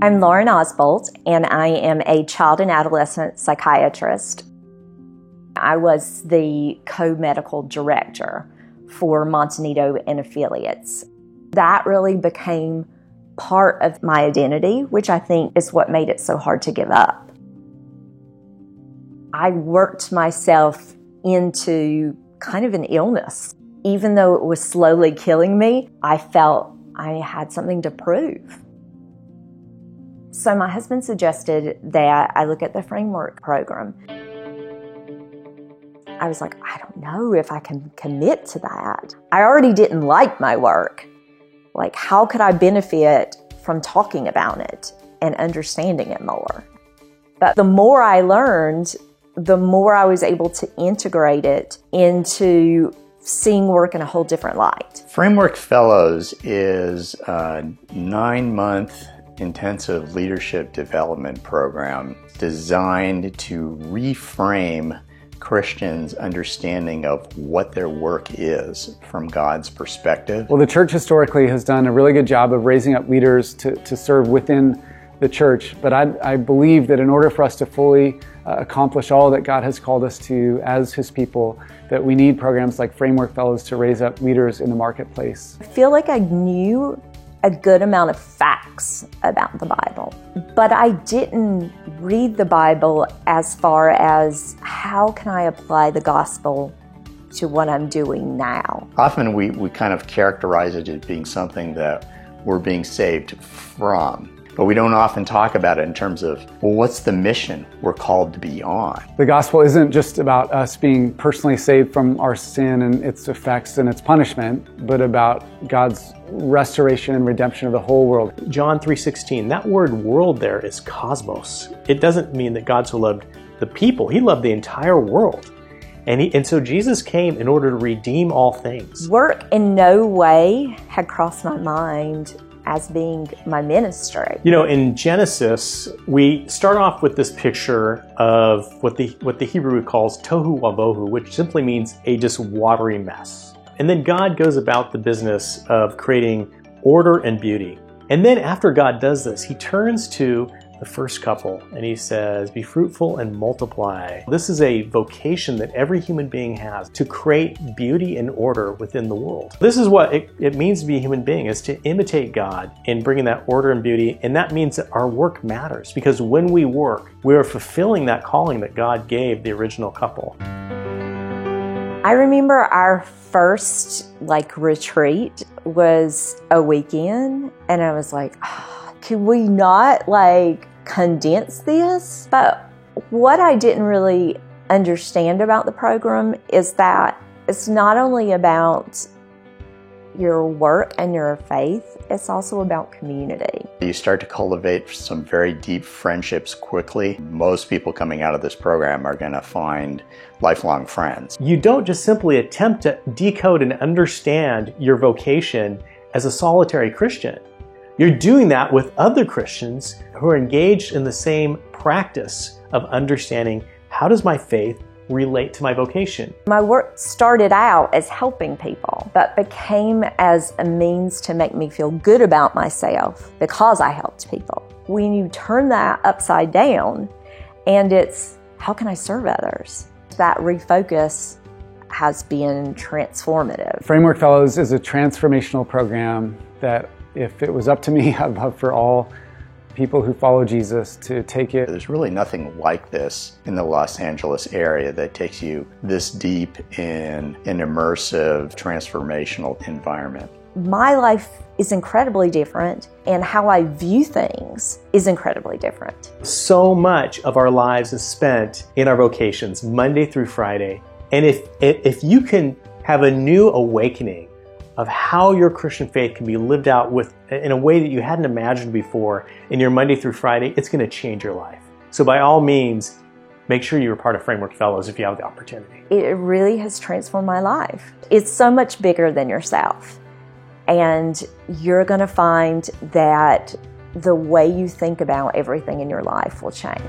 I'm Lauren Osbolt, and I am a child and adolescent psychiatrist. I was the co-medical director for Montanito and Affiliates. That really became part of my identity, which I think is what made it so hard to give up. I worked myself into kind of an illness. Even though it was slowly killing me, I felt I had something to prove. So my husband suggested that I look at the Framework program. I was like, I don't know if I can commit to that. I already didn't like my work. Like, how could I benefit from talking about it and understanding it more? But the more I learned, the more I was able to integrate it into seeing work in a whole different light. Framework Fellows is a 9-month intensive leadership development program designed to reframe Christians' understanding of what their work is from God's perspective. Well, the church historically has done a really good job of raising up leaders to serve within the church, but I believe that in order for us to fully accomplish all that God has called us to as His people, that we need programs like Framework Fellows to raise up leaders in the marketplace. I feel like I knew a good amount of facts about the Bible, but I didn't read the Bible as far as how can I apply the gospel to what I'm doing now. Often we kind of characterize it as being something that we're being saved from. But we don't often talk about it in terms of, well, what's the mission we're called to be on? The gospel isn't just about us being personally saved from our sin and its effects and its punishment, but about God's restoration and redemption of the whole world. John 3:16, that word world there is cosmos. It doesn't mean that God so loved the people. He loved the entire world. And so Jesus came in order to redeem all things. Work in no way had crossed my mind as being my ministry. You know, in Genesis, we start off with this picture of what the Hebrew calls tohu wavohu, which simply means a just watery mess. And then God goes about the business of creating order and beauty. And then after God does this, He turns to the first couple and He says, be fruitful and multiply. This is a vocation that every human being has, to create beauty and order within the world. This is what it means to be a human being, is to imitate God in bringing that order and beauty. And that means that our work matters, because when we work, we are fulfilling that calling that God gave the original couple. I remember our first retreat was a weekend, and I was like, could we not condense this? But what I didn't really understand about the program is that it's not only about your work and your faith, it's also about community. You start to cultivate some very deep friendships quickly. Most people coming out of this program are going to find lifelong friends. You don't just simply attempt to decode and understand your vocation as a solitary Christian. You're doing that with other Christians who are engaged in the same practice of understanding, how does my faith relate to my vocation? My work started out as helping people, but became as a means to make me feel good about myself because I helped people. When you turn that upside down, and it's, how can I serve others? That refocus has been transformative. Framework Fellows is a transformational program that, if it was up to me, I'd love for all people who follow Jesus to take it. There's really nothing like this in the Los Angeles area that takes you this deep in an immersive, transformational environment. My life is incredibly different, and how I view things is incredibly different. So much of our lives is spent in our vocations, Monday through Friday. And if you can have a new awakening of how your Christian faith can be lived out in a way that you hadn't imagined before in your Monday through Friday, it's going to change your life. So by all means, make sure you're a part of Framework Fellows if you have the opportunity. It really has transformed my life. It's so much bigger than yourself. And you're going to find that the way you think about everything in your life will change.